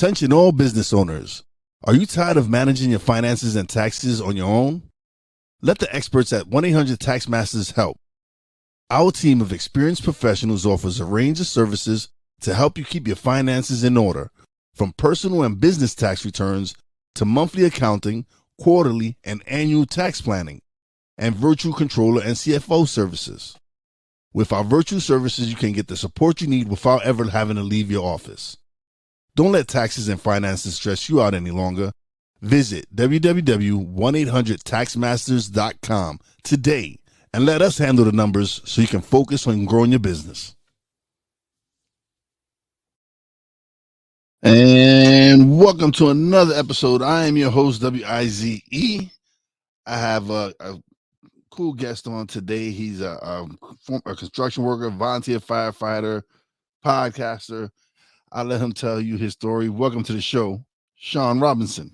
Attention all business owners. Are you tired of managing your finances and taxes on your own? Let the experts at 1-800-TAX-MASTERS help. Our team of experienced professionals offers a range of services to help you keep your finances in order, from personal and business tax returns to monthly accounting, quarterly and annual tax planning, and virtual controller and CFO services. With our virtual services, you can get the support you need without ever having to leave your office. Don't let taxes and finances stress you out any longer. Visit www.1800taxmasters.com today and let us handle the numbers so you can focus on growing your business. And welcome to another episode. I am your host, WIZE. I have a cool guest on today. He's a construction worker, volunteer firefighter, podcaster. I'll let him tell you his story. Welcome to the show, Sean Robinson.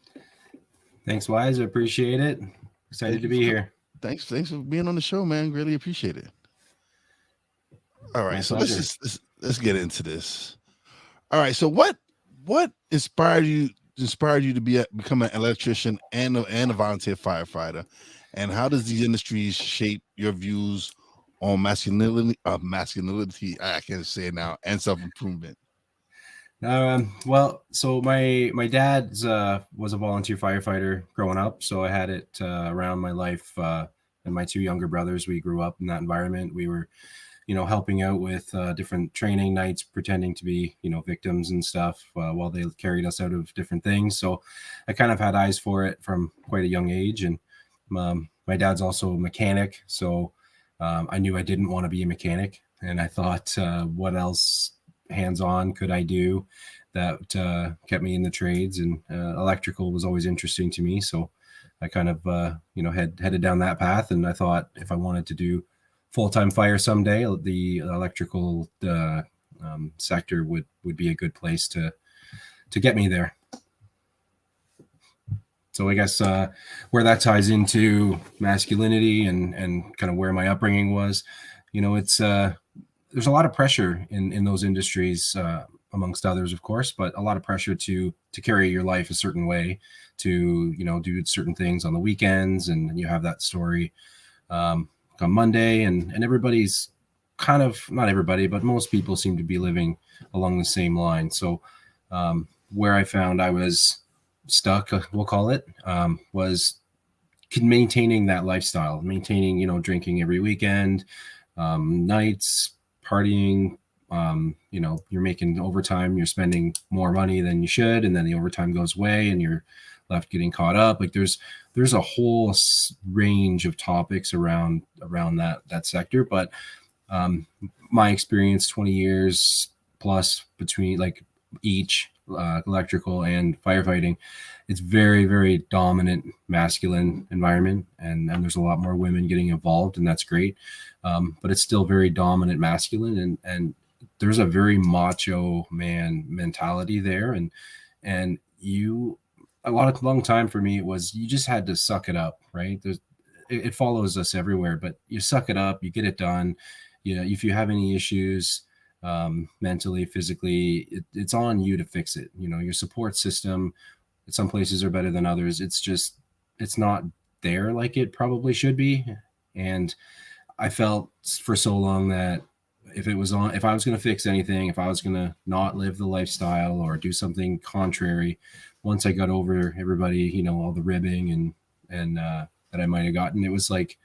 Thanks, Wise. I appreciate it. Excited to be here. Thanks for being on the show, man. Really appreciate it. All right, so let's get into this. All right, so what inspired you to become an electrician and a volunteer firefighter, and how does these industries shape your views on masculinity? I can't say it now, and self-improvement. Well, so my dad was a volunteer firefighter growing up, so I had it around my life. And my two younger brothers, we grew up in that environment. We were, helping out with different training nights, pretending to be, victims and stuff while they carried us out of different things. So I kind of had eyes for it from quite a young age. And my dad's also a mechanic, so I knew I didn't want to be a mechanic, and I thought, what else hands-on could I do that kept me in the trades, and electrical was always interesting to me. So I kind of headed down that path, and I thought if I wanted to do full-time fire someday, the electrical sector would be a good place to get me there. So I guess where that ties into masculinity and kind of where my upbringing was, it's there's a lot of pressure in those industries, amongst others, of course, but a lot of pressure to carry your life a certain way, to, do certain things on the weekends. And you have that story on Monday, and everybody's kind of, not everybody, but most people seem to be living along the same line. So where I found I was stuck, we'll call it, was maintaining that lifestyle, maintaining, drinking every weekend, nights, partying, you're making overtime, you're spending more money than you should, and then the overtime goes away and you're left getting caught up. Like there's a whole range of topics around that sector. But my experience, 20 years plus between like each electrical and firefighting, it's very, very dominant masculine environment, and there's a lot more women getting involved, and that's great. But it's still very dominant masculine, and there's a very macho man mentality there. And a long time for me, it was, you just had to suck it up, right? It follows us everywhere, but you suck it up, you get it done. If you have any issues, mentally, physically, it's on you to fix it. Your support system, some places are better than others. It's not there like it probably should be. And I felt for so long that if I was going to fix anything, if I was going to not live the lifestyle or do something contrary, once I got over everybody, all the ribbing and that I might've gotten, it was like,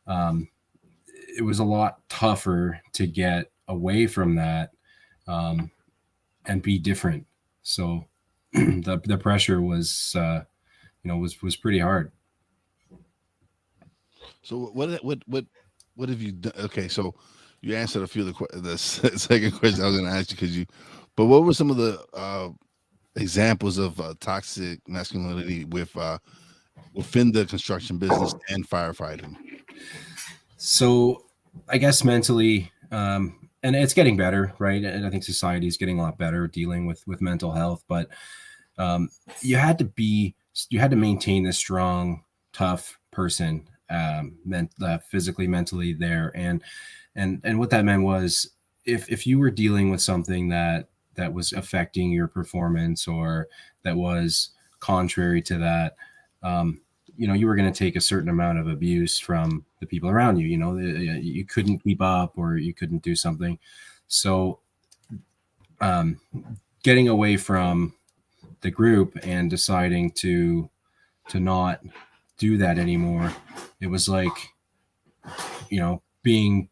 it was a lot tougher to get away from that, and be different. So the pressure was, was pretty hard. So what have you done? Okay, so you answered a few of the second question I was going to ask you, but what were some of the examples of toxic masculinity within the construction business and firefighting? So I guess mentally, and it's getting better, right? And I think society is getting a lot better dealing with mental health, but you had to maintain this strong, tough person, physically, mentally there. And what that meant was, if you were dealing with something that that was affecting your performance or that was contrary to that, you were going to take a certain amount of abuse from the people around you. You couldn't keep up or you couldn't do something. So um, getting away from the group and deciding to not do that anymore, it was like, being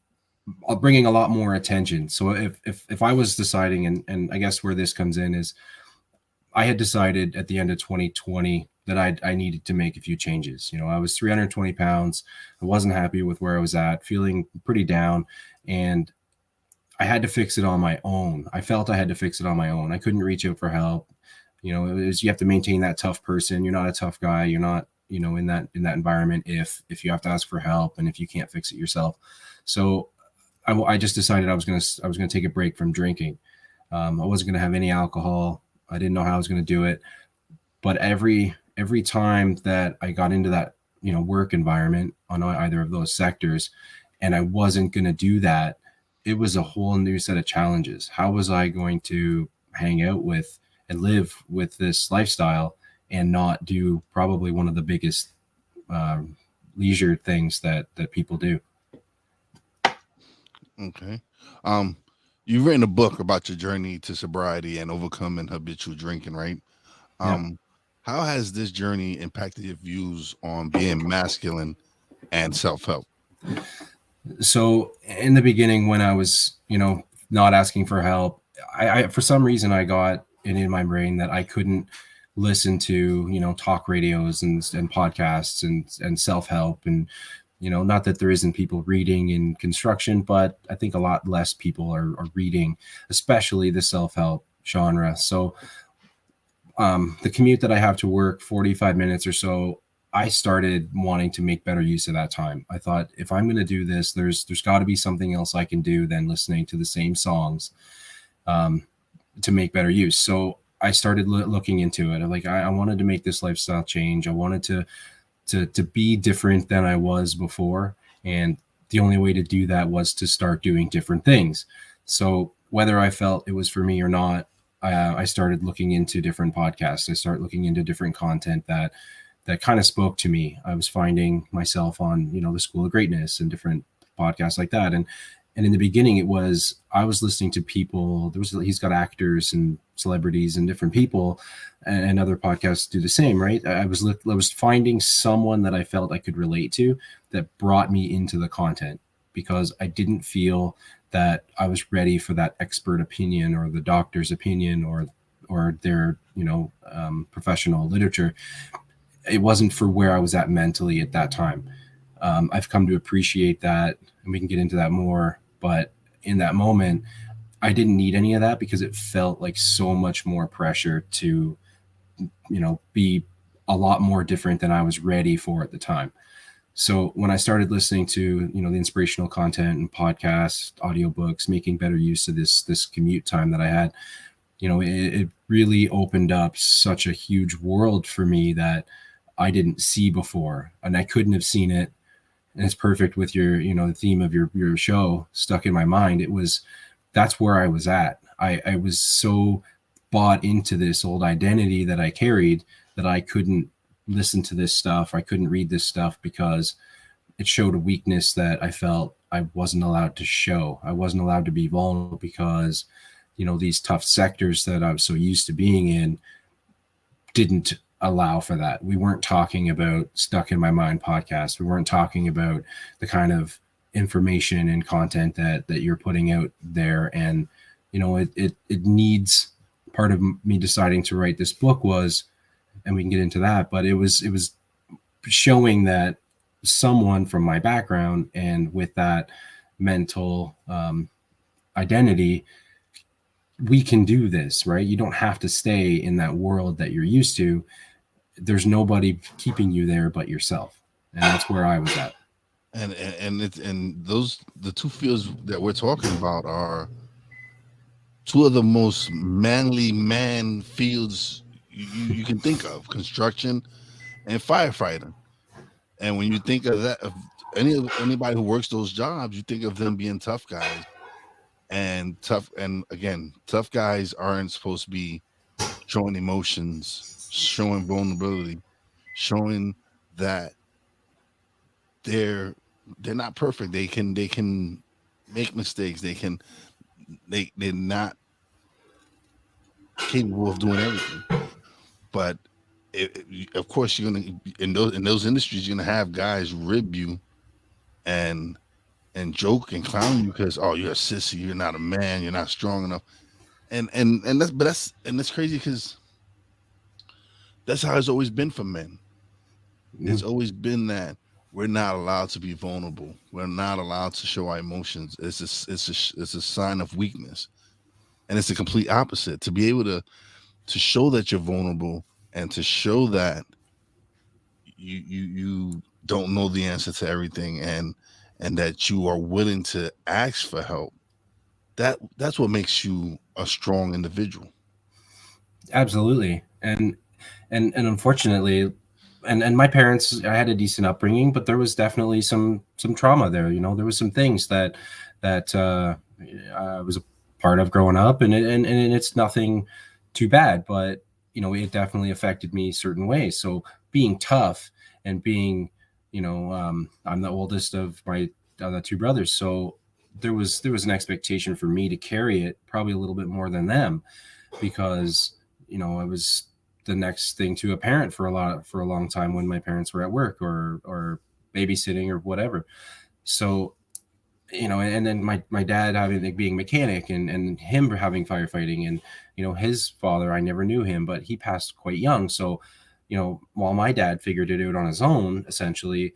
bringing a lot more attention. So if I was deciding, and I guess where this comes in is, I had decided at the end of 2020 that I needed to make a few changes. I was 320 pounds. I wasn't happy with where I was at, feeling pretty down, and I had to fix it on my own. I felt I had to fix it on my own. I couldn't reach out for help. You have to maintain that tough person. You're not a tough guy. You're not, in that environment if you have to ask for help and if you can't fix it yourself. So I just decided I was gonna take a break from drinking. I wasn't gonna have any alcohol. I didn't know how I was gonna do it, but every time that I got into that work environment on either of those sectors, and I wasn't gonna do that, it was a whole new set of challenges. How was I going to hang out with and live with this lifestyle and not do probably one of the biggest leisure things that people do? Okay. You've written a book about your journey to sobriety and overcoming habitual drinking, right? Yeah. How has this journey impacted your views on being masculine and self-help? So in the beginning, when I was, not asking for help, I for some reason I got it in my brain that I couldn't listen to, talk radios and podcasts and self-help. And, not that there isn't people reading in construction, but I think a lot less people are reading, especially the self-help genre. So the commute that I have to work, 45 minutes or so, I started wanting to make better use of that time. I thought, if I'm going to do this, there's got to be something else I can do than listening to the same songs to make better use. So I started looking into it. Like I wanted to make this lifestyle change. I wanted to be different than I was before, and the only way to do that was to start doing different things. So whether I felt it was for me or not, I started looking into different podcasts. I started looking into different content that kind of spoke to me. I was finding myself on, the School of Greatness and different podcasts like that. And in the beginning, I was listening to people. He's got actors and celebrities and different people, and other podcasts do the same, right? I was finding someone that I felt I could relate to that brought me into the content, because I didn't feel that I was ready for that expert opinion or the doctor's opinion or their professional literature. It wasn't for where I was at mentally at that time. I've come to appreciate that, and we can get into that more. But in that moment, I didn't need any of that, because it felt like so much more pressure to, be a lot more different than I was ready for at the time. So when I started listening to, the inspirational content and podcasts, audiobooks, making better use of this commute time that I had, it really opened up such a huge world for me that I didn't see before, and I couldn't have seen it. And it's perfect with your, the theme of your show stuck in my mind. That's where I was at. I was so bought into this old identity that I carried that I couldn't listen to this stuff. I couldn't read this stuff because it showed a weakness that I felt I wasn't allowed to show. I wasn't allowed to be vulnerable because, these tough sectors that I was so used to being in didn't allow for that. We weren't talking about Stuck in My Mind podcast. We weren't talking about the kind of information and content that you're putting out there. And, it needs, part of me deciding to write this book was, and we can get into that, but it was showing that someone from my background and with that mental identity, we can do this, right? You don't have to stay in that world that you're used to. There's nobody keeping you there but yourself. And that's where I was at. And those, the two fields that we're talking about, are two of the most manly man fields you can think of: construction and firefighting. And when you think of that, of anybody who works those jobs, you think of them being tough guys. And tough guys aren't supposed to be showing emotions, showing vulnerability, showing that they're they're not perfect. They can make mistakes. They're not capable of doing everything. But of course, you're gonna in those industries, you're gonna have guys rib you and joke and clown you because, oh, you're a sissy, you're not a man, you're not strong enough. And that's crazy because that's how it's always been for men. It's Mhm. always been that we're not allowed to be vulnerable. We're not allowed to show our emotions. It's a sign of weakness, and it's the complete opposite. To be able to show that you're vulnerable and to show that you don't know the answer to everything, and that you are willing to ask for help. That's what makes you a strong individual. Absolutely. And unfortunately, and my parents, I had a decent upbringing, but there was definitely some trauma there. There was some things that I was a part of growing up, and it's nothing too bad, but it definitely affected me certain ways. So being tough and being, I'm the oldest of my two brothers, so there was an expectation for me to carry it probably a little bit more than them, because I was the next thing to a parent for a long time when my parents were at work or babysitting or whatever. So and then my dad having, like, being mechanic, and him having firefighting, and his father, I never knew him, but he passed quite young. So while my dad figured it out on his own, essentially,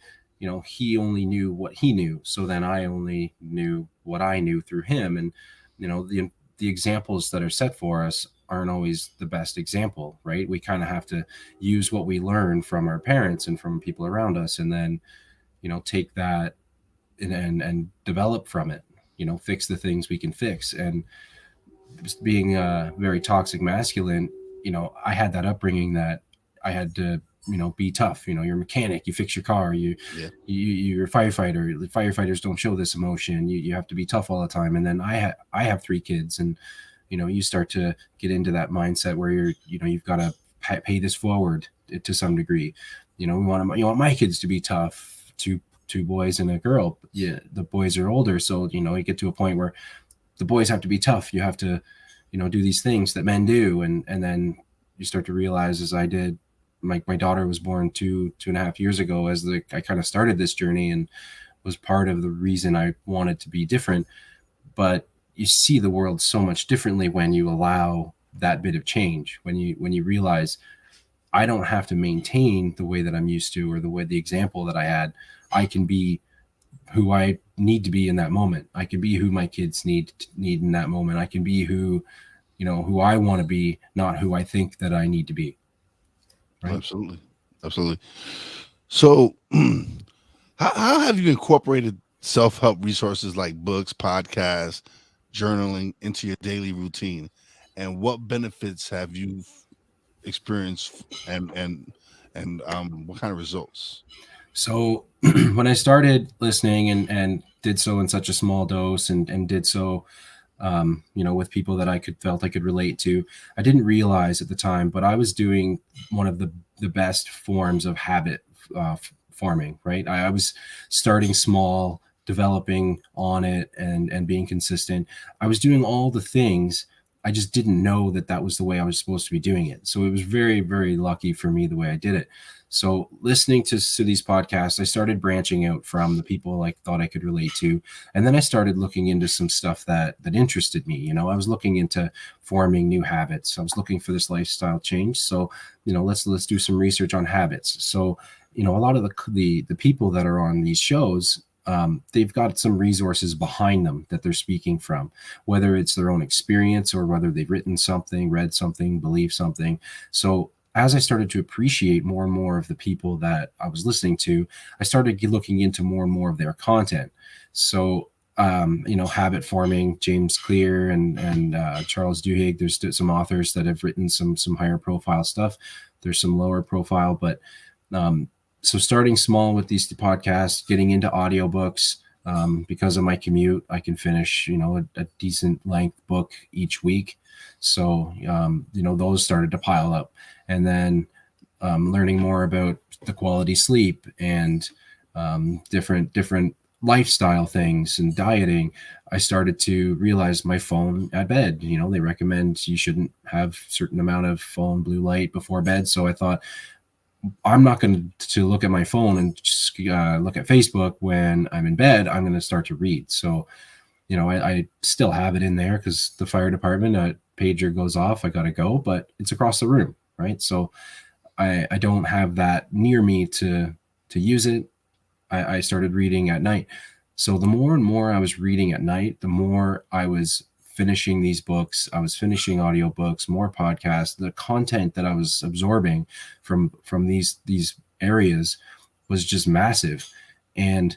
he only knew what he knew, so then I only knew what I knew through him. And the examples that are set for us aren't always the best example, right? We kind of have to use what we learn from our parents and from people around us, and then take that and develop from it, fix the things we can fix. And just being very toxic masculine, I had that upbringing that I had to be tough. You're a mechanic, you fix your car, Yeah, you're a firefighter. The firefighters don't show this emotion. You have to be tough all the time. And then I have 3 kids, and you start to get into that mindset where you've got to pay this forward to some degree. You want my kids to be tough. Two boys and a girl. Yeah, the boys are older, so you get to a point where the boys have to be tough. You have to do these things that men do, and then you start to realize, as I did. My daughter was born 2.5 years ago, as I kind of started this journey, and was part of the reason I wanted to be different. But you see the world so much differently when you allow that bit of change, when you realize I don't have to maintain the way that I'm used to, or the example that I had. I can be who I need to be in that moment. I can be who my kids need in that moment. I can be who I want to be, not who I think that I need to be. Right. absolutely, absolutely. So, how have you incorporated self help resources like books, podcasts, journaling into your daily routine, and what benefits have you experienced, and what kind of results? So when I started listening, and did so in such a small dose, and did so, with people that felt I could relate to, I didn't realize at the time, but I was doing one of the best forms of habit forming. Right, I was starting small, developing on it, and being consistent. I was doing all the things. I just didn't know that was the way I was supposed to be doing it. So it was very, very lucky for me the way I did it. So listening to these podcasts, I started branching out from the people I thought I could relate to. And then I started looking into some stuff that interested me. I was looking into forming new habits. I was looking for this lifestyle change. So, let's do some research on habits. So, a lot of the people that are on these shows, they've got some resources behind them that they're speaking from, whether it's their own experience or whether they've written something, read something, believed something. So as I started to appreciate more and more of the people that I was listening to, I started looking into more and more of their content. So, habit forming, James Clear and Charles Duhigg. There's some authors that have written some higher profile stuff. There's some lower profile, but so starting small with these podcasts, getting into audiobooks, Because of my commute, I can finish, a decent length book each week. So, those started to pile up. And then learning more about the quality sleep and different lifestyle things and dieting, I started to realize my phone at bed, they recommend you shouldn't have certain amount of phone blue light before bed. So I thought, I'm not going to look at my phone and just look at Facebook when I'm in bed. I'm going to start to read. So, I still have it in there because the fire department pager goes off. I got to go, but it's across the room, right? So I don't have that near me to use it. I started reading at night. So the more and more I was reading at night, the more I was finishing these books. I was finishing audiobooks, more podcasts. The content that I was absorbing from these areas was just massive. And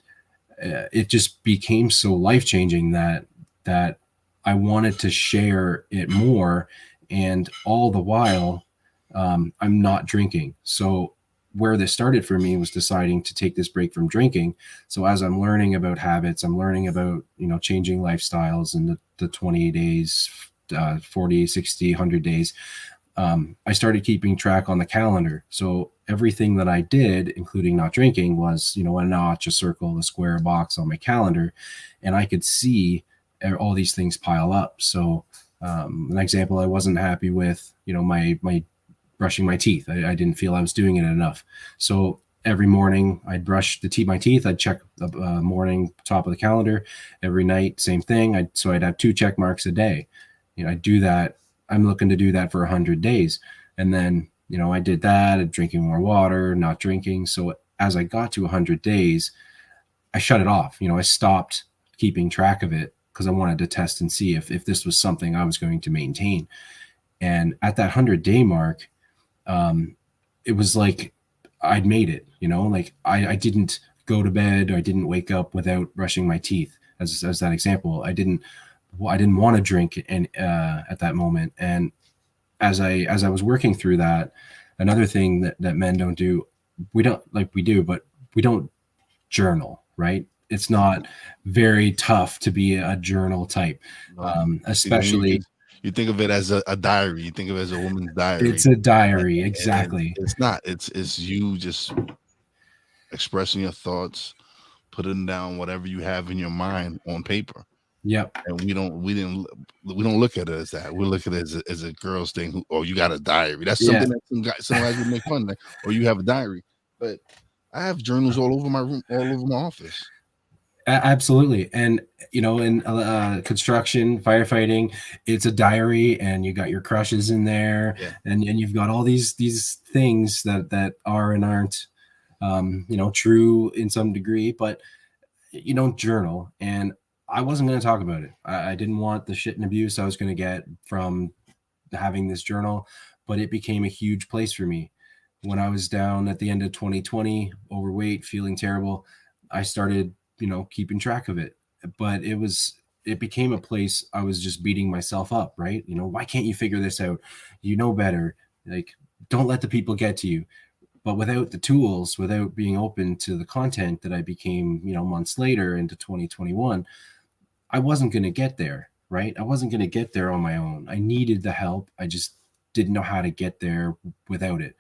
it just became so life-changing that I wanted to share it more. And all the while, I'm not drinking. So where this started for me was deciding to take this break from drinking. So as I'm learning about habits, I'm learning about, changing lifestyles and the 20 days, 40, 60, 100 days. I started keeping track on the calendar. So everything that I did, including not drinking, was, a notch, a circle, a square, a box on my calendar. And I could see all these things pile up. So an example I wasn't happy with, my brushing my teeth. I didn't feel I was doing it enough. So every morning I'd brush my teeth. I'd check the morning top of the calendar. Every night, same thing. I'd have 2 check marks a day. I do that. I'm looking to do that for 100 days. And then, I did that, drinking more water, not drinking. So as I got to 100 days, I shut it off. I stopped keeping track of it because I wanted to test and see if this was something I was going to maintain. And at that 100-day mark, it was like I'd made it, like I didn't go to bed, or I didn't wake up without brushing my teeth, as that example. I didn't want to drink at that moment. And as I was working through that, another thing that men don't do, we do, but we don't journal, right? It's not very tough to be a journal type, especially. You think of it as a diary. You think of it as a woman's diary. It's a diary, exactly. It's not. It's you just expressing your thoughts, putting down whatever you have in your mind on paper. Yep. And we don't look at it as that. We look at it as a girl's thing. You got a diary. That's something that some guys would make fun of. Or you have a diary. But I have journals all over my room, all over my office. Absolutely. And, in construction, firefighting, it's a diary, and you got your crushes in there, and you've got all these things that are and aren't, true in some degree, but you don't journal. And I wasn't going to talk about it. I didn't want the shit and abuse I was going to get from having this journal, but it became a huge place for me. When I was down at the end of 2020, overweight, feeling terrible, I started, keeping track of it. But it became a place I was just beating myself up, right? Why can't you figure this out? You know better. Like, don't let the people get to you. But without the tools, without being open to the content that I became, months later into 2021, I wasn't going to get there, right? I wasn't going to get there on my own. I needed the help. I just didn't know how to get there without it.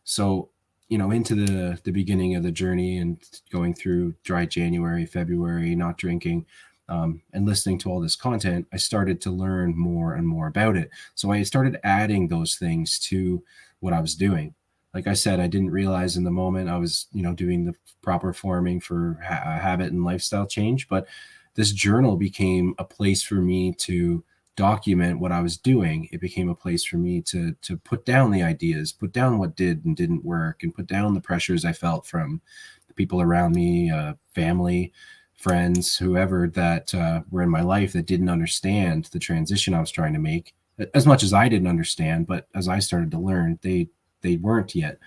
So, into the beginning of the journey and going through dry January, February, not drinking, and listening to all this content, I started to learn more and more about it. So I started adding those things to what I was doing. Like I said, I didn't realize in the moment I was, doing the proper forming for habit and lifestyle change, but this journal became a place for me to document what I was doing. It became a place for me to put down the ideas, put down what did and didn't work, and put down the pressures I felt from the people around me, family, friends, whoever that were in my life that didn't understand the transition I was trying to make as much as I didn't understand. But as I started to learn, they weren't yet.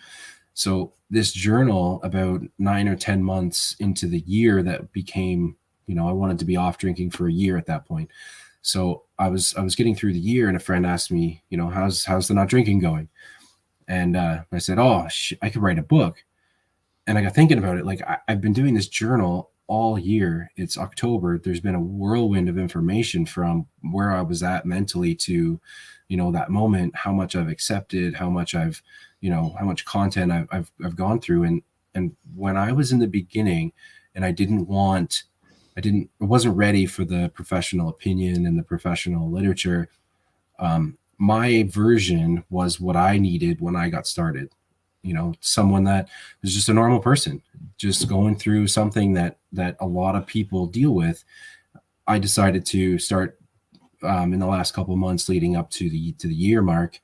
So this journal, about 9 or 10 months into the year, that became, I wanted to be off drinking for a year at that point. So I was getting through the year, and a friend asked me, how's the not drinking going? And I said, I could write a book. And I got thinking about it. Like, I've been doing this journal all year, it's October, there's been a whirlwind of information from where I was at mentally to, that moment, how much I've accepted, how much I've, how much content I've gone through. And when I was in the beginning and I wasn't ready for the professional opinion and the professional literature, my version was what I needed when I got started. Someone that is just a normal person, just going through something that a lot of people deal with. I decided to start in the last couple of months leading up to the year mark,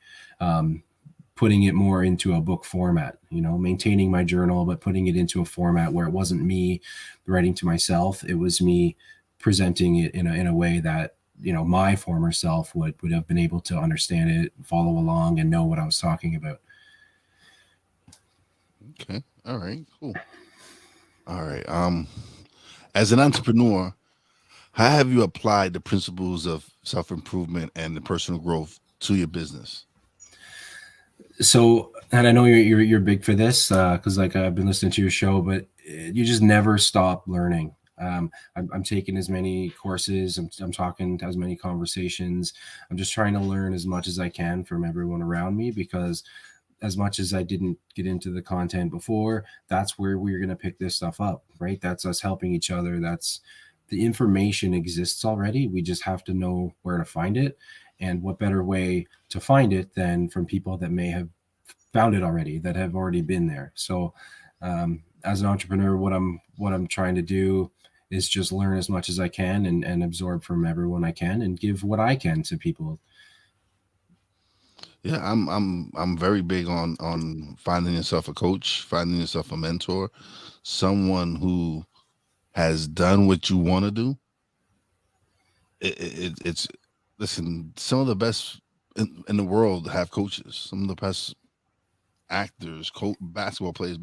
putting it more into a book format, maintaining my journal, but putting it into a format where it wasn't me writing to myself. It was me presenting it in a way that, my former self would have been able to understand it, follow along, and know what I was talking about. Okay. All right. Cool. All right. As an entrepreneur, how have you applied the principles of self-improvement and the personal growth to your business? So, and I know you're big for this, because like I've been listening to your show, but you just never stop learning. I'm taking as many courses. I'm talking to as many conversations. I'm just trying to learn as much as I can from everyone around me, because as much as I didn't get into the content before, that's where we're going to pick this stuff up, right? That's us helping each other. That's the information exists already. We just have to know where to find it. And what better way to find it than from people that may have found it already, that have already been there. So as an entrepreneur, what I'm trying to do is just learn as much as I can and absorb from everyone I can and give what I can to people. Yeah, I'm very big on finding yourself a coach, finding yourself a mentor, someone who has done what you want to do. It's listen, some of the best in the world have coaches. Some of the best actors, basketball players,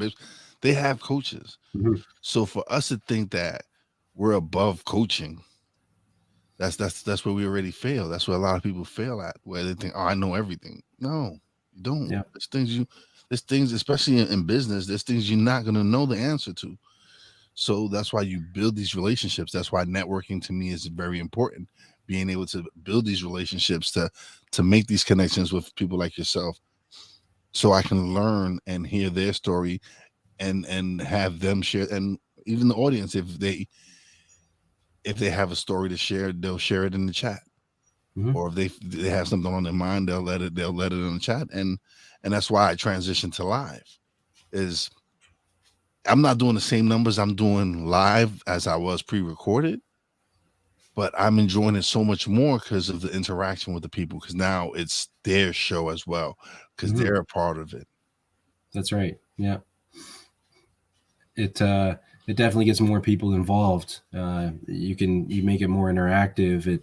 they have coaches. Mhm. So for us to think that we're above coaching, that's where we already fail. That's where a lot of people fail at, where they think, "Oh, I know everything." No, you don't. Yeah. There's things, especially in business. There's things you're not gonna know the answer to. So that's why you build these relationships. That's why networking to me is very important. Being able to build these relationships to make these connections with people like yourself, so I can learn and hear their story and have them share, and even the audience, if they have a story to share, they'll share it in the chat. Mm-hmm. Or if they have something on their mind, they'll let it in the chat. And that's why I transitioned to live. Is I'm not doing the same numbers I'm doing live as I was pre-recorded, but I'm enjoying it so much more because of the interaction with the people, because now it's their show as well, because Mm-hmm. they're a part of it. That's right. Yeah. It definitely gets more people involved. You make it more interactive.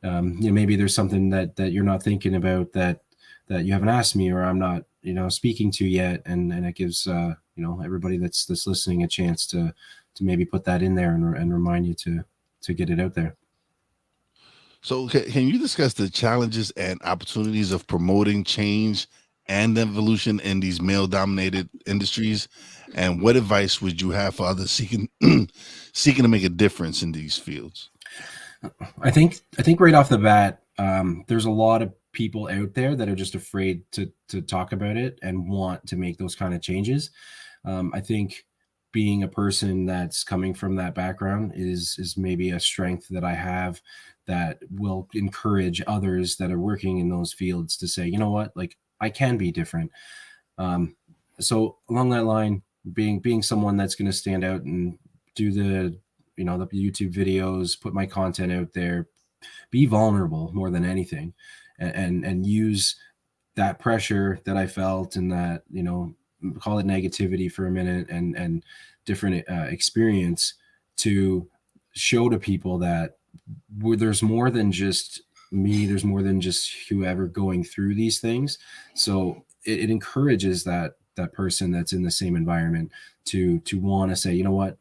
Maybe there's something that you're not thinking about that you haven't asked me, or I'm not speaking to yet, and it gives everybody that's listening a chance to maybe put that in there and remind you to get it out there. So can you discuss the challenges and opportunities of promoting change and evolution in these male-dominated industries? And what advice would you have for others seeking seeking to make a difference in these fields? I think right off the bat, there's a lot of people out there that are just afraid to talk about it and want to make those kind of changes. I think being a person that's coming from that background is maybe a strength that I have that will encourage others that are working in those fields to say, you know what, like I can be different. So along that line, being someone that's going to stand out and do the the YouTube videos, put my content out there, be vulnerable more than anything, and use that pressure that I felt and that call it negativity for a minute and different experience to show to people that there's more than just me, there's more than just whoever going through these things. So it encourages that person that's in the same environment to want to say, you know what,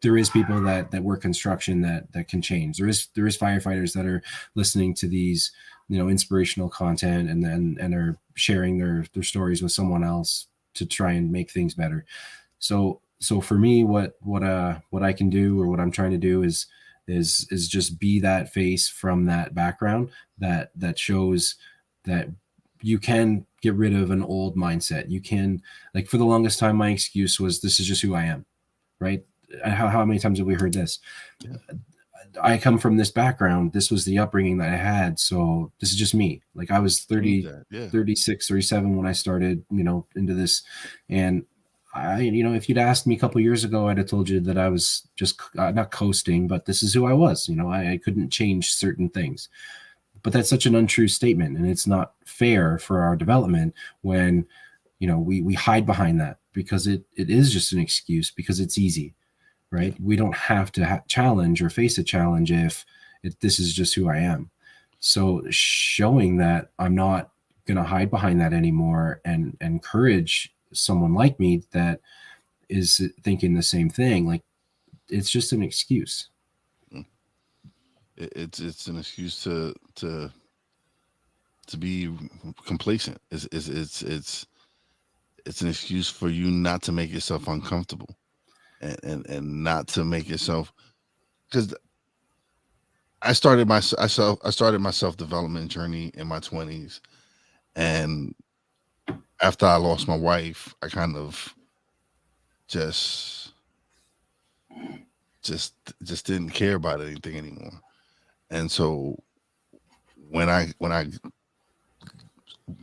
there is people that work construction that can change. There is firefighters that are listening to these inspirational content and are sharing their stories with someone else to try and make things better. So so for me, what I can do, or what I'm trying to do, is just be that face from that background that shows that you can get rid of an old mindset. You can, like, for the longest time, my excuse was, this is just who I am, right? How many times have we heard this? Yeah. I come from this background. This was the upbringing that I had. So this is just me. Like, I was Change 30, that. Yeah. 36, 37 when I started, into this. And if you'd asked me a couple years ago, I'd have told you that I was just not coasting, but this is who I was. I couldn't change certain things. But that's such an untrue statement. And it's not fair for our development when, we hide behind that, because it is just an excuse, because it's easy, Yeah. right? We don't have to challenge or face a challenge if this is just who I am. So showing that I'm not going to hide behind that anymore, and encourage someone like me that is thinking the same thing, like, it's just an excuse. It's an excuse to be complacent. It's an excuse for you not to make yourself uncomfortable, and not to make yourself, because I started my self development journey in my 20s, and after I lost my wife, I kind of just just just didn't care about anything anymore. And so when I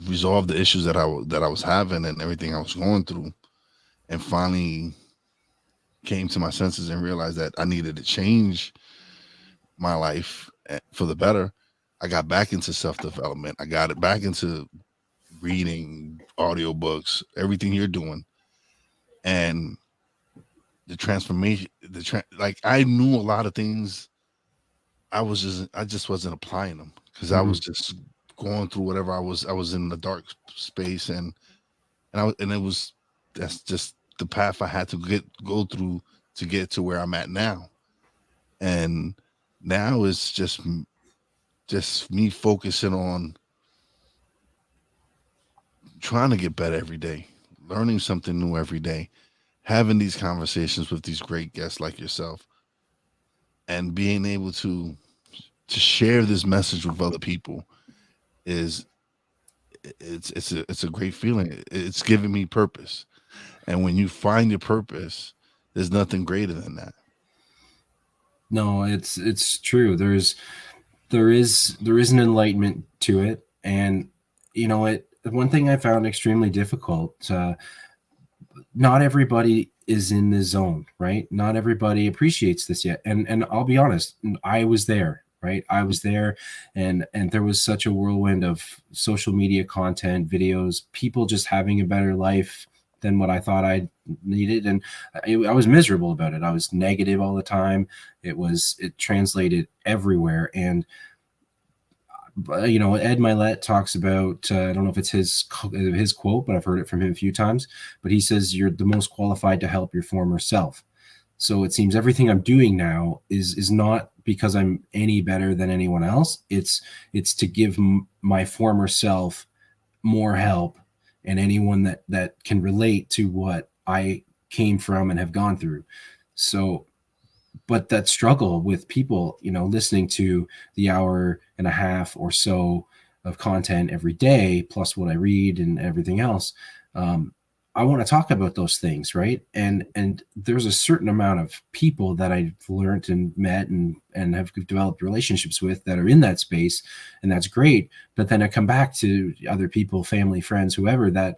resolved the issues that I was having and everything I was going through, and finally came to my senses and realized that I needed to change my life for the better, I got back into self development. I got it back into reading audiobooks, everything you're doing, and the transformation, like, I knew a lot of things. I just wasn't applying them because I Mm-hmm. was just going through whatever I was in the dark space, and it was, that's just the path I had to go through to get to where I'm at now. And now it's just me focusing on trying to get better every day, learning something new every day, having these conversations with these great guests like yourself, and being able to share this message with other people is, it's a great feeling. It's giving me purpose. And when you find your purpose, there's nothing greater than that. No, it's true. There is an enlightenment to it. And one thing I found extremely difficult, not everybody is in this zone, right? Not everybody appreciates this yet. And I'll be honest, I was there, right? I was there, and there was such a whirlwind of social media content, videos, people just having a better life than what I thought I needed. And I was miserable about it. I was negative all the time. It translated everywhere. And Ed Milet talks about, I don't know if it's his quote, but I've heard it from him a few times. But he says, "You're the most qualified to help your former self." So it seems everything I'm doing now is not because I'm any better than anyone else. It's to give my former self more help, and anyone that can relate to what I came from and have gone through. So, but that struggle with people, listening to the hour and a half or so of content every day, plus what I read and everything else, I want to talk about those things, right? And there's a certain amount of people that I've learned and met and have developed relationships with that are in that space, and that's great. But then I come back to other people, family, friends, whoever, that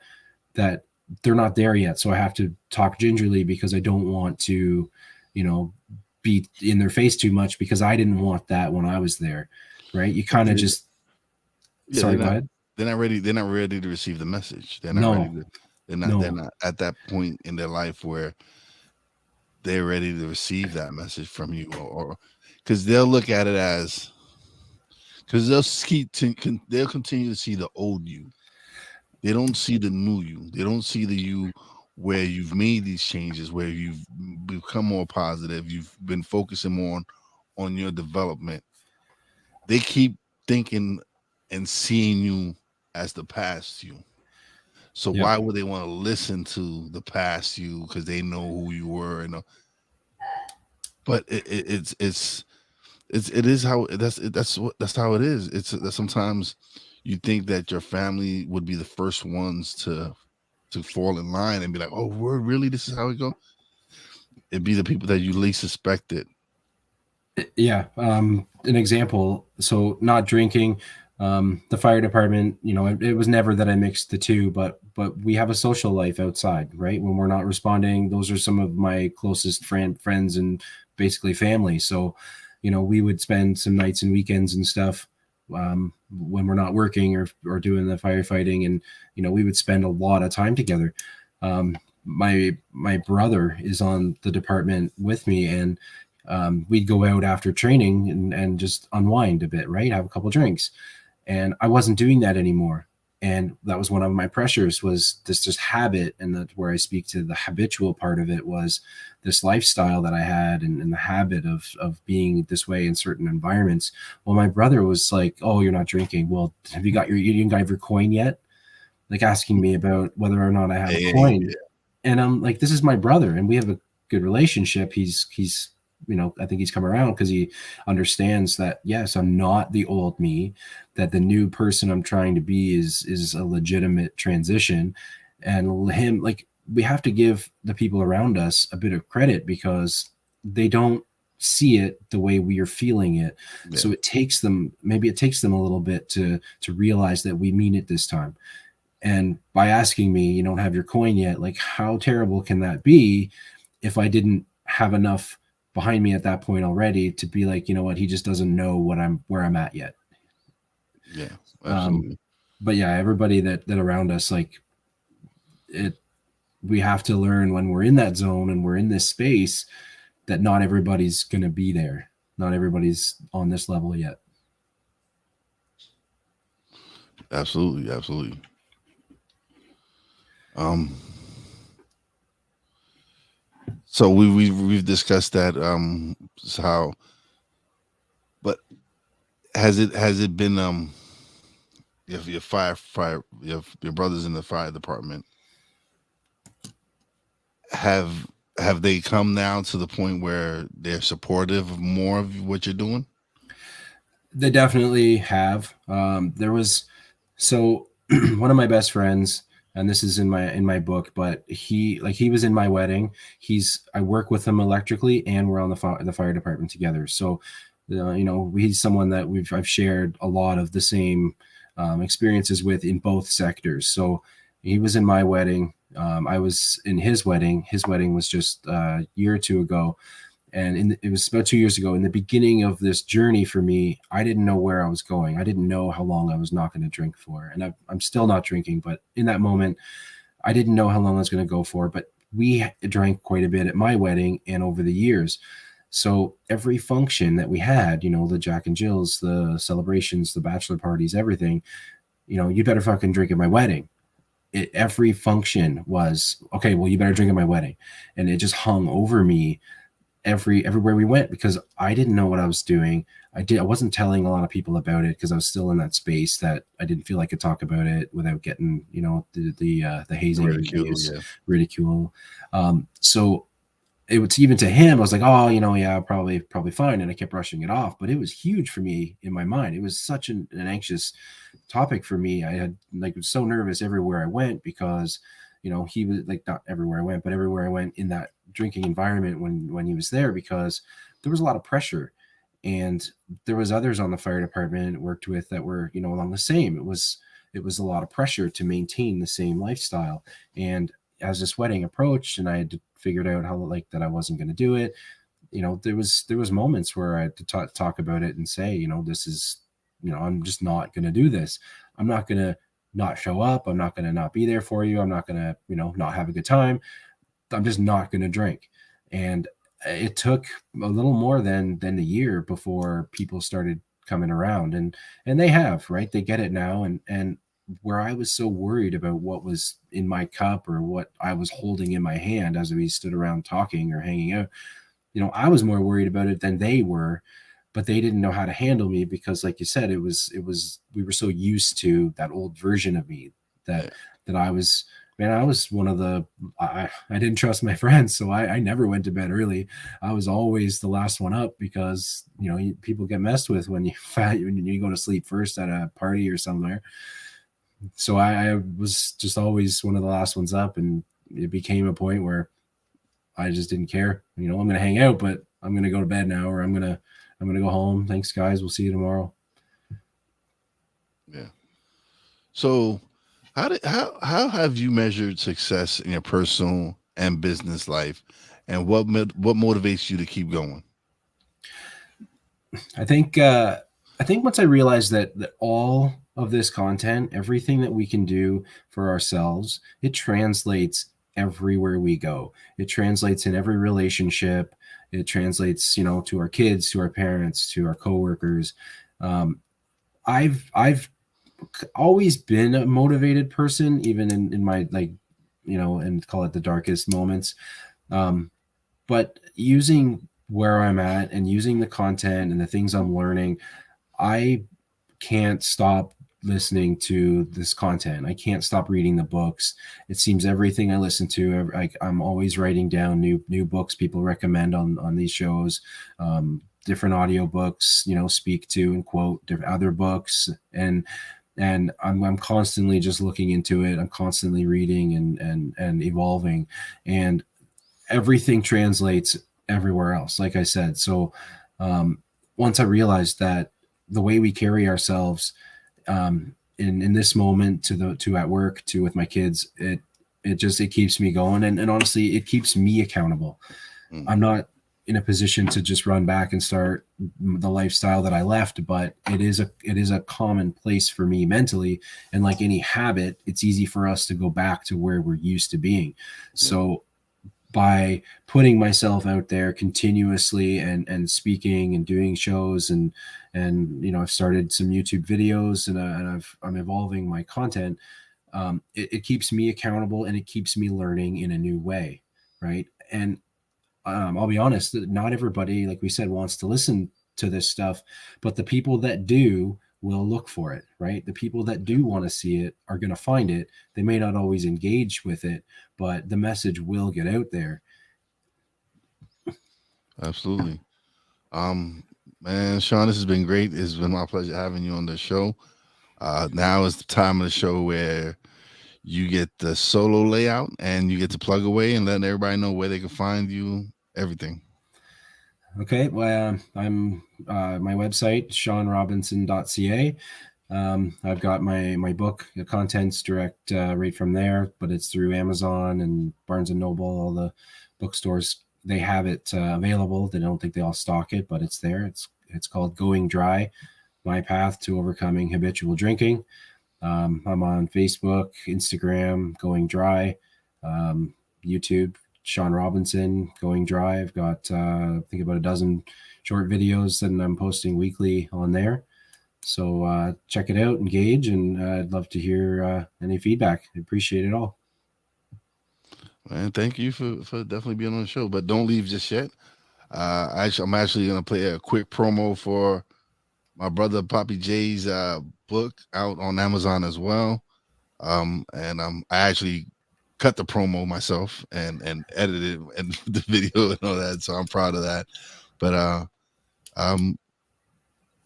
they're not there yet. So I have to talk gingerly, because I don't want to, you know, be in their face too much, because I didn't want that when I was there. Right. You kind of just, Yeah, sorry, go ahead. they're not ready to receive the message. They're not ready No, to they're no. not at that point in their life where they're ready to receive that message from you, or because they'll look at it as, because they'll continue to see the old you. They don't see the new you. They don't see the you where you've made these changes, where you've become more positive. You've been focusing more on your development. They keep thinking and seeing you as the past you. So Yeah. why would they want to listen to the past you because they know who you were and but it is how that's how it is. It's that sometimes you think that your family would be the first ones to fall in line and be like, oh, word, really? This is how it go? It'd be the people that you least suspected. Yeah. An example. So not drinking, the fire department, it was never that I mixed the two, but we have a social life outside, right? When we're not responding, those are some of my closest friends and basically family. So, we would spend some nights and weekends and stuff, when we're not working or doing the firefighting, and we would spend a lot of time together. My brother is on the department with me, and we'd go out after training and just unwind a bit, right? Have a couple drinks. And I wasn't doing that anymore. And that was one of my pressures, was this just habit. And that's where I speak to the habitual part of it, was this lifestyle that I had, and the habit of being this way in certain environments. Well, my brother was like, oh, you're not drinking. Well, you didn't have your coin yet? Like asking me about whether or not I have a Hey, coin. And I'm like, this is my brother, and we have a good relationship. He's I think he's come around because he understands that, yes, I'm not the old me, that the new person I'm trying to be is a legitimate transition. And him, like, we have to give the people around us a bit of credit, because they don't see it the way we are feeling it. yeah. So it takes them a little bit to realize that we mean it this time. And by asking me, you don't have your coin yet, like, how terrible can that be if I didn't have enough behind me at that point already to be like, you know what, he just doesn't know where I'm at yet. Yeah, absolutely. But yeah, everybody that around us, like, we have to learn when we're in that zone and we're in this space that not everybody's going to be there. Not everybody's on this level yet. Absolutely, absolutely. So we've discussed that how, but has it been if your your brothers in the fire department, have they come now to the point where they're supportive of more of what you're doing? They definitely have. There was, so one of my best friends, and this is in my book, but he was in my wedding. I work with him electrically, and we're on the fire department together. So, he's someone that I've shared a lot of the same experiences with in both sectors. So he was in my wedding. I was in his wedding. His wedding was just a year or two ago. And it was about 2 years ago. In the beginning of this journey for me, I didn't know where I was going. I didn't know how long I was not going to drink for. And I'm still not drinking. But in that moment, I didn't know how long I was going to go for. But we drank quite a bit at my wedding and over the years. So every function that we had, the Jack and Jills, the celebrations, the bachelor parties, everything, you better fucking drink at my wedding. Every function was, okay, well, you better drink at my wedding. And it just hung over me everywhere we went, because I didn't know what I was doing. I wasn't telling a lot of people about it, because I was still in that space that I didn't feel I could talk about it without getting, the hazing, ridicule. So it was, even to him, I was like, oh, yeah, probably fine. And I kept brushing it off, but it was huge for me in my mind. It was such an anxious topic for me. I had, like, was so nervous everywhere I went, because he was, like, not everywhere I went, but everywhere I went in that drinking environment when he was there, because there was a lot of pressure. And there was others on the fire department worked with that were, along the same. It was a lot of pressure to maintain the same lifestyle. And as this wedding approached, and I had figured out how, like, that I wasn't going to do it, there was moments where I had to talk about it and say, this is, I'm just not going to do this. I'm not going to not show up. I'm not going to not be there for you. I'm not going to, not have a good time. I'm just not going to drink. And it took a little more than a year before people started coming around, and they have, right? They get it now. And where I was so worried about what was in my cup or what I was holding in my hand as we stood around talking or hanging out, I was more worried about it than they were. But they didn't know how to handle me, because, like you said, it was we were so used to that old version of me that that I was, man, I was one of the, I didn't trust my friends. So I never went to bed early. I was always the last one up because, people get messed with when when you go to sleep first at a party or somewhere. So I was just always one of the last ones up, and it became a point where I just didn't care. I'm going to hang out, but I'm going to go to bed now, or I'm going to go home. Thanks guys. We'll see you tomorrow. Yeah. So how have you measured success in your personal and business life, and what motivates you to keep going? I think once I realized that all of this content, everything that we can do for ourselves, it translates everywhere we go. It translates in every relationship. It translates, to our kids, to our parents, to our coworkers. I've always been a motivated person, even in my, like, and call it the darkest moments. But using where I'm at and using the content and the things I'm learning, I can't stop listening to this content. I can't stop reading the books. It seems everything I listen to, I'm always writing down new books people recommend on these shows, different audiobooks, speak to and quote different other books, and I'm constantly just looking into it. I'm constantly reading and evolving, and everything translates everywhere else, like I said. So once I realized that the way we carry ourselves in this moment, to at work, to with my kids, it keeps me going, and honestly, it keeps me accountable. I'm not in a position to just run back and start the lifestyle that I left, but it is a common place for me mentally. And like any habit, it's easy for us to go back to where we're used to being. So by putting myself out there continuously and speaking and doing shows, and I've started some YouTube videos, and I'm evolving my content. It keeps me accountable, and it keeps me learning in a new way, right? And I'll be honest, not everybody, like we said, wants to listen to this stuff, but the people that do will look for it, right? The people that do want to see it are going to find it. They may not always engage with it, but the message will get out there. Absolutely. Man, Sean, this has been great. It's been my pleasure having you on the show. Now is the time of the show where you get the solo layout and you get to plug away and let everybody know where they can find you, everything. Okay. Well, I'm my website, seanrobinson.ca. I've got my book, the contents direct right from there, but it's through Amazon and Barnes and Noble, all the bookstores. They have it available. They don't think they all stock it, but it's there. It's called Going Dry: My Path to Overcoming Habitual Drinking. I'm on Facebook, Instagram, Going Dry, YouTube, Sean Robinson, Going Dry. I've got I think about a dozen short videos that I'm posting weekly on there. So check it out, engage, and I'd love to hear any feedback. I appreciate it all. Man, thank you for definitely being on the show. But don't leave just yet. I'm actually going to play a quick promo for my brother Poppy J's book out on Amazon as well. And I actually cut the promo myself and edited and the video and all that. So I'm proud of that. But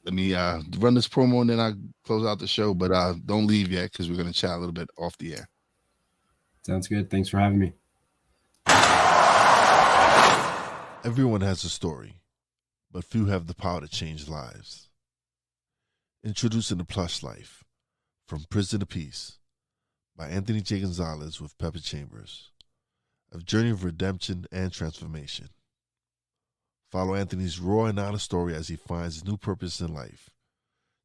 let me run this promo and then I close out the show. But don't leave yet because we're going to chat a little bit off the air. Sounds good. Thanks for having me. Everyone has a story, but few have the power to change lives. Introducing The Plush Life, From Prison to Peace, by Anthony J. Gonzalez with Pepper Chambers. A journey of redemption and transformation. Follow Anthony's raw and honest story as he finds his new purpose in life,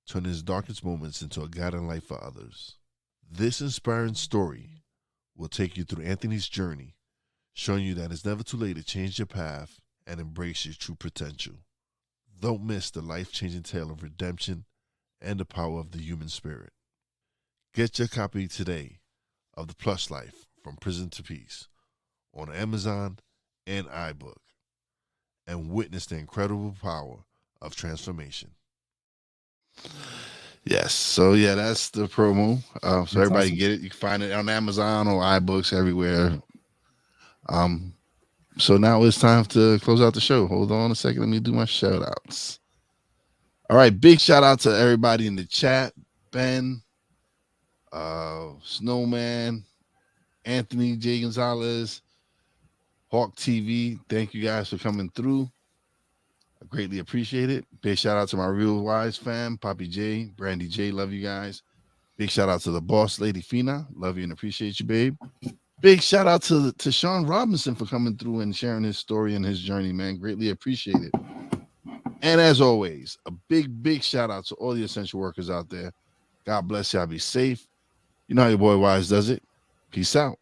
turning his darkest moments into a guiding light for others. This inspiring story will take you through Anthony's journey, showing you that it's never too late to change your path and embrace your true potential. Don't miss the life-changing tale of redemption and the power of the human spirit. Get your copy today of The Plush Life, From Prison to Peace on Amazon and iBook, and witness the incredible power of transformation. Yes. So yeah, that's the promo. So That's everybody awesome. get it. You can find it on Amazon or iBooks everywhere. So now it's time to close out the show. Hold on a second. Let me do my shout outs. All right. Big shout out to everybody in the chat. Ben, Snowman, Anthony J. Gonzalez, Hawk TV. Thank you guys for coming through. I greatly appreciate it. Big shout out to my Real Wise fam, Poppy J, Brandy J. Love you guys. Big shout out to the boss lady Fina. Love you and appreciate you, babe. Big shout out to Sean Robinson for coming through and sharing his story and his journey, man. Greatly appreciate it. And as always, a big shout out to all the essential workers out there. God bless y'all. Be safe. You know how your boy Wise does it. Peace out.